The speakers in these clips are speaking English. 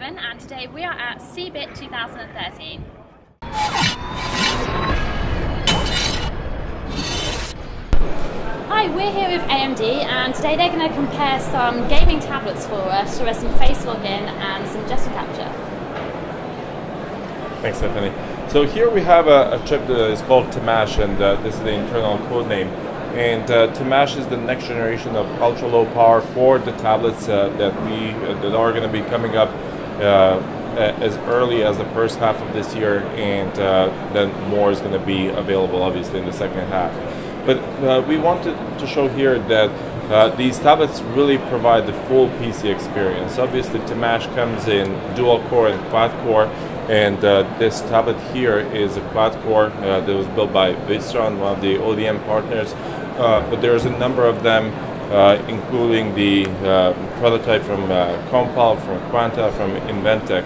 Evan, and today we are at CeBIT 2013. Hi, we're here with AMD, and today they're going to compare some gaming tablets for us, show us some face login and some gesture capture. Thanks, Stephanie. So here we have a chip that is called Temash, and this is the internal code name. And Temash is the next generation of ultra low power for the tablets that are going to be coming up as early as the first half of this year, and then more is going to be available obviously in the second half. But we wanted to show here that these tablets really provide the full PC experience. Obviously Temash comes in dual core and quad core, and this tablet here is a quad core that was built by Plextor, one of the ODM partners. But there's a number of them, including the prototype from Compal, from Quanta, from Inventec.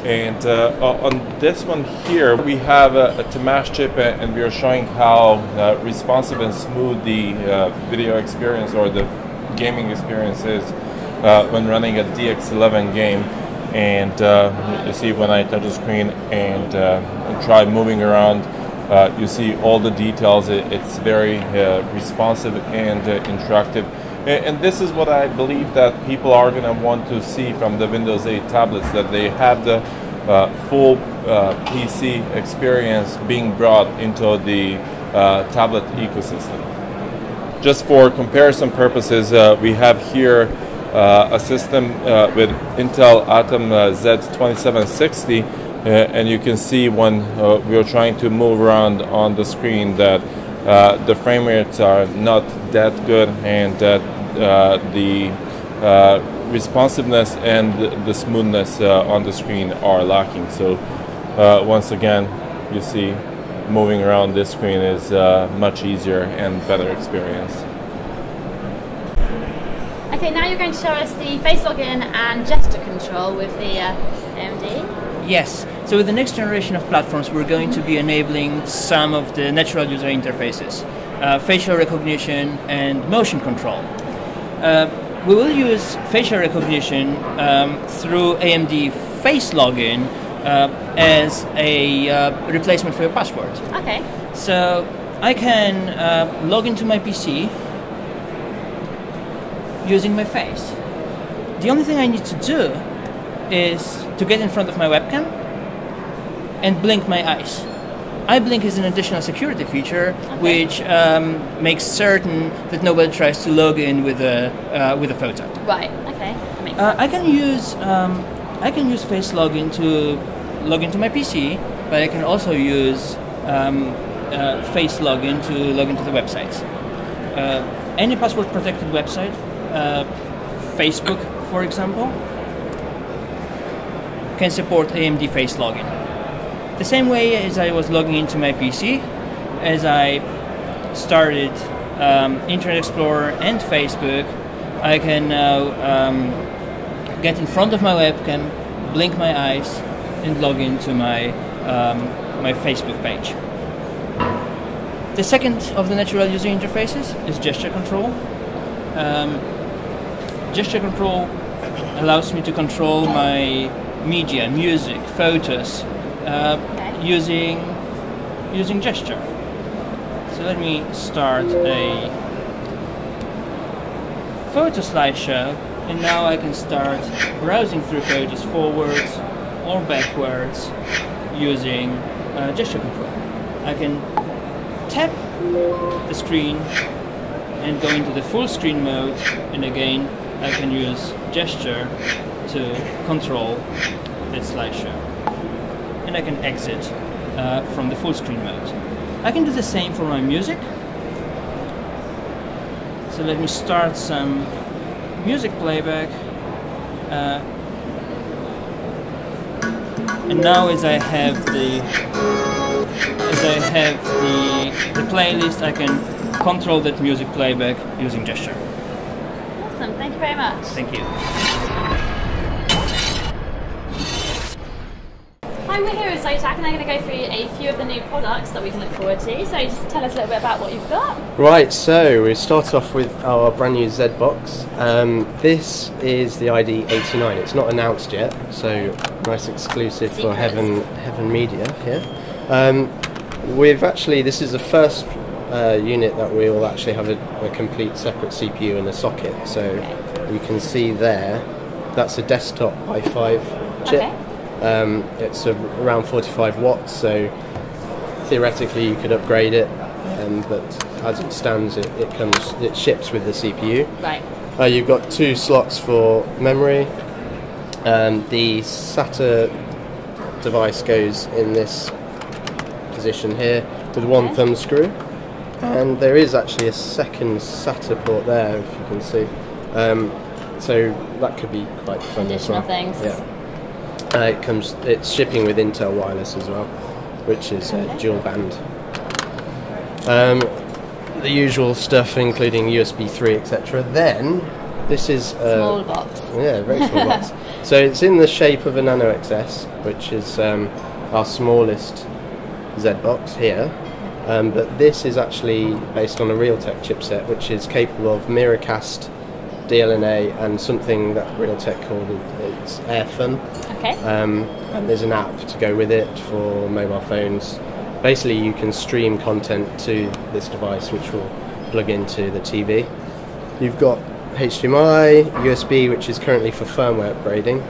And on this one here, we have a Temash chip, and we are showing how responsive and smooth the video experience or the gaming experience is when running a DX11 game. And you see when I touch the screen and try moving around, you see all the details. It's very responsive and interactive. And this is what I believe that people are going to want to see from the Windows 8 tablets, that they have the full PC experience being brought into the tablet ecosystem. Just for comparison purposes, we have here a system with Intel Atom Z2760, and you can see when we are trying to move around on the screen that the frame rates are not that good, and that the responsiveness and the smoothness on the screen are lacking. So once again, you see moving around this screen is much easier and better experience. Okay, now you're going to show us the face login and gesture control with the AMD. Yes, so with the next generation of platforms, we're going to be enabling some of the natural user interfaces, facial recognition and motion control. We will use facial recognition through AMD Face Login as a replacement for your password. Okay. So I can log into my PC using my face. The only thing I need to do is to get in front of my webcam and blink my eyes. Eye blink is an additional security feature, okay, which makes certain that nobody tries to log in with a photo. Right. Okay. That makes sense. I can use face login to log into my PC, but I can also use face login to log into the websites. Any password protected website, Facebook, for example, can support AMD Face Login. The same way as I was logging into my PC, as I started Internet Explorer and Facebook, I can now get in front of my webcam, blink my eyes, and log into my my Facebook page. The second of the natural user interfaces is gesture control. Gesture control allows me to control my media, music, photos, using gesture. So let me start a photo slideshow, and now I can start browsing through photos forwards or backwards using gesture control. I can tap the screen and go into the full screen mode, and again I can use gesture to control that slideshow. And I can exit from the full screen mode. I can do the same for my music. So let me start some music playback. And now as I have the playlist, I can control that music playback using gesture. Awesome, thank you very much. Thank you. Hi, we're here at ZOTAC and I'm going to go through a few of the new products that we can look forward to. So just tell us a little bit about what you've got. Right, so we start off with our brand new Z box. This is the ID89. It's not announced yet, so nice exclusive for Heaven Media here. This is the first unit that we will actually have a complete separate CPU and a socket. So you can see there, that's a desktop i5 chip. Okay. It's around 45 watts, so theoretically you could upgrade it, but as it stands, it ships with the CPU. Right. You've got 2 slots for memory. The SATA device goes in this position here with one thumb screw, and there is actually a second SATA port there, if you can see. So that could be quite fun as well. Additional things. Yeah. It's shipping with Intel wireless as well, which is dual band. The usual stuff, including USB 3, etc. Then this is small box. Yeah, very small box. So it's in the shape of a Nano XS, which is our smallest Z box here. But this is actually based on a Realtek chipset, which is capable of Miracast, DLNA, and something that Realtek called it's AirFun. Okay. And there's an app to go with it for mobile phones. Basically, you can stream content to this device, which will plug into the TV. You've got HDMI, USB, which is currently for firmware upgrading,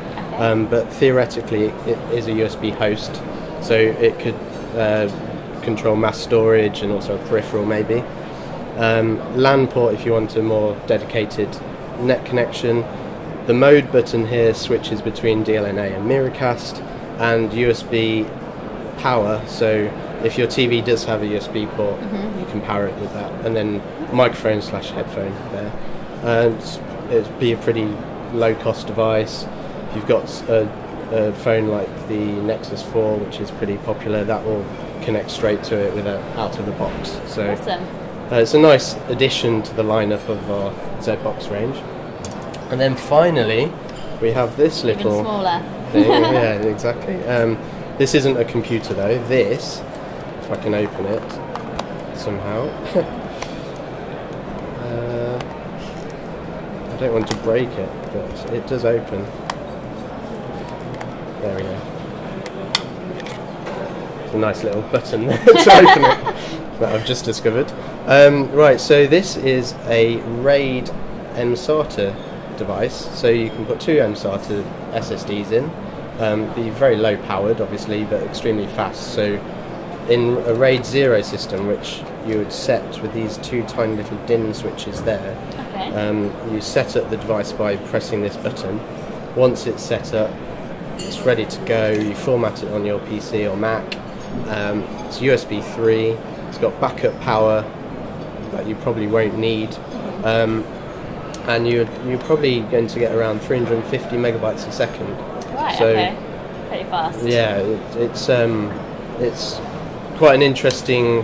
but theoretically it is a USB host, so it could control mass storage and also a peripheral maybe. LAN port if you want a more dedicated net connection. The mode button here switches between DLNA and Miracast, and USB power, so if your TV does have a USB port, you can power it with that, and then microphone/headphone there. It'd be a pretty low cost device. If you've got a phone like the Nexus 4, which is pretty popular, that will connect straight to it without out of the box. So awesome. It's a nice addition to the lineup of our Z box range. And then finally, we have this little even smaller thing. Yeah, exactly. This isn't a computer though. This, if I can open it somehow. I don't want to break it, but it does open. There we go. It's a nice little button there to open it that I've just discovered. Right, so this is a RAID mSATA device, so you can put 2 mSATA SSDs in. Be very low powered obviously, but extremely fast. So in a RAID 0 system, which you would set with these 2 tiny little DIN switches there, you set up the device by pressing this button. Once it's set up, it's ready to go. You format it on your PC or Mac. It's USB 3, it's got backup power that you probably won't need, and you're probably going to get around 350 megabytes a second. Right, so, okay. Pretty fast. Yeah, it's quite an interesting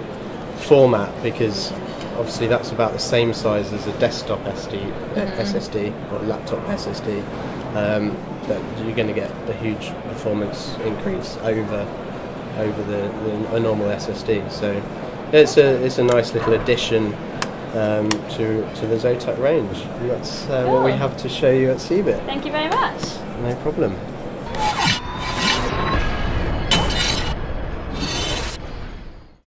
format, because obviously that's about the same size as a desktop SSD or laptop SSD, that you're going to get a huge performance increase over a normal SSD. So it's a nice little addition to the ZOTAC range. And that's what we have to show you at CeBIT. Thank you very much. No problem.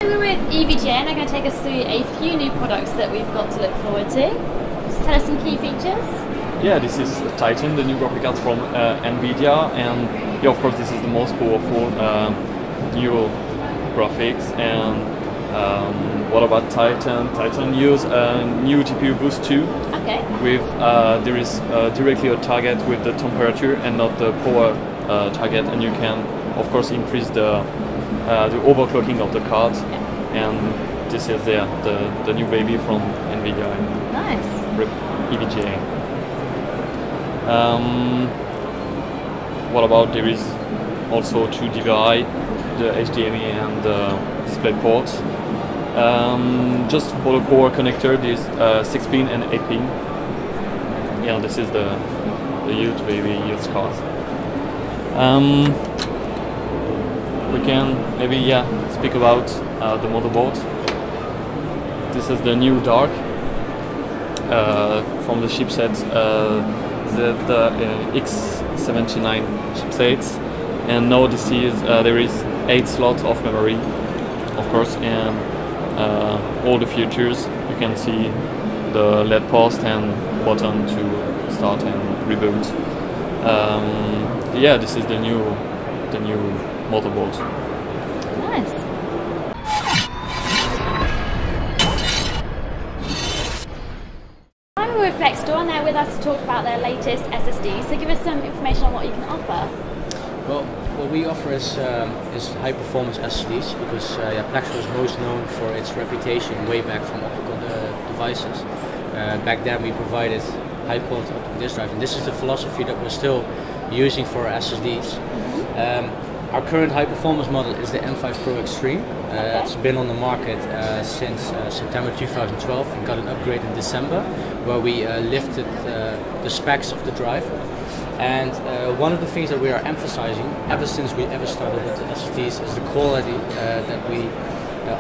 We're with EVGA and they're going to take us through a few new products that we've got to look forward to. Just tell us some key features. Yeah, this is Titan, the new graphic card from NVIDIA, and yeah, of course this is the most powerful new graphics. And what about Titan? Titan use a new GPU Boost 2. Okay. With there is directly a target with the temperature and not the power target, and you can of course increase the overclocking of the cards. Yeah. And this is the new baby from NVIDIA. Nice. EVGA. What about there is also 2 DVI, the HDMI and the display ports. Just for the core connector, there's 6-pin and 8-pin. Yeah, this is the huge baby used cards. we can maybe speak about the motherboard. This is the new Dark from the chipset X79 chipsets, and now this is there is 8 slots of memory, of course, and all the features. You can see the LED post and button to start and reboot. This is the new motherboard. Nice. I'm with Plextor, and they're with us to talk about their latest SSD. So give us some information on what you can offer. Well, what we offer is high performance SSDs, because Plextor is most known for its reputation way back from optical devices. Back then we provided high quality optical disk drive, and this is the philosophy that we're still using for our SSDs. Our current high performance model is the M5 Pro Extreme. It's been on the market since September 2012 and got an upgrade in December, where we lifted the specs of the drive. And one of the things that we are emphasizing ever since we ever started with the SSDs is the quality that we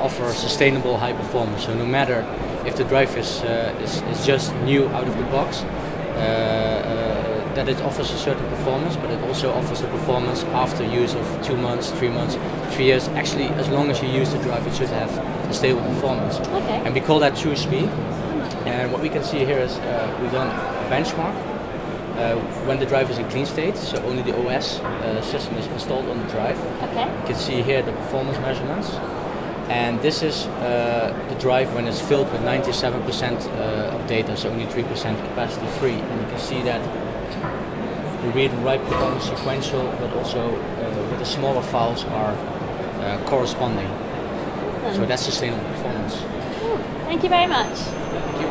offer sustainable high performance. So no matter if the drive is just new out of the box, that it offers a certain performance, but it also offers a performance after use of 2 months, 3 months, 3 years. Actually, as long as you use the drive, it should have a stable performance. Okay. And we call that true speed. And what we can see here is we've done a benchmark when the drive is in clean state, so only the OS system is installed on the drive. Okay. You can see here the performance measurements. And this is the drive when it's filled with 97% of data, so only 3% capacity free. And you can see that the read and write performance sequential, but also with the smaller files are corresponding. Awesome. So that's sustainable performance. Cool. Thank you very much. Thank you.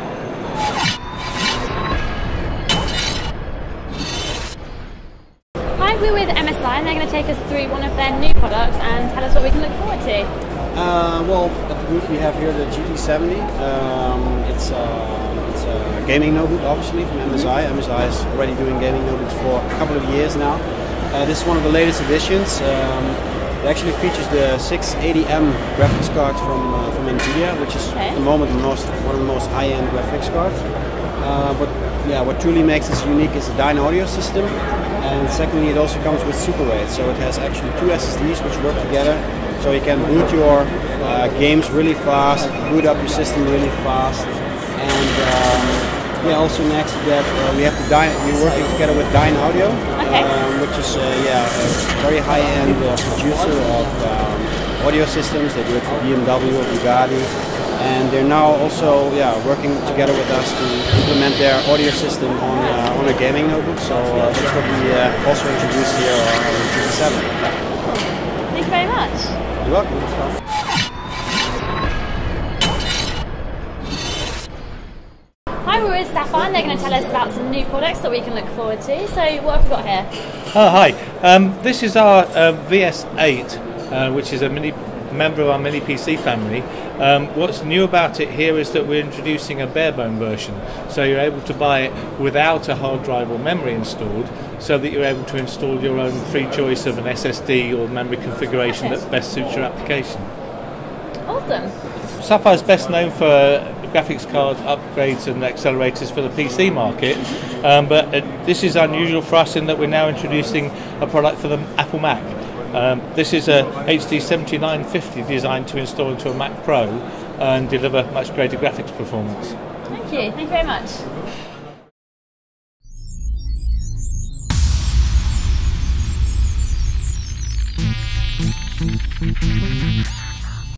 Hi, we're with MSI, and they're going to take us through one of their new products and tell us what we can look forward to. Well, at the booth we have here the GT70. It's a gaming notebook, obviously, from MSI. MSI is already doing gaming notebooks for a couple of years now. This is one of the latest editions. It actually features the 680M graphics card from NVIDIA, which is at the moment one of the most high-end graphics cards. But yeah, what truly makes this unique is the Dyne audio system, and secondly, it also comes with Super RAID. So it has actually 2 SSDs which work together. So you can boot your games really fast, boot up your system really fast, and also next to that we have we're working together with Dyne Audio, which is a very high-end producer of audio systems. They do it for BMW, Bugatti, and they're now also working together with us to implement their audio system on a gaming notebook. So that's what we also introduced here on the GT7. Thank you very much. You're welcome. Hi, we're with Sapphire, and they're going to tell us about some new products that we can look forward to. So what have we got here? Oh, hi. This is our VS8, which is a member of our mini PC family. What's new about it here is that we're introducing a barebone version, so you're able to buy it without a hard drive or memory installed, so that you're able to install your own free choice of an SSD or memory configuration that best suits your application. Awesome. Sapphire is best known for graphics card upgrades and accelerators for the PC market, but this is unusual for us in that we're now introducing a product for the Apple Mac. This is a HD 7950 designed to install into a Mac Pro and deliver much greater graphics performance. Thank you very much.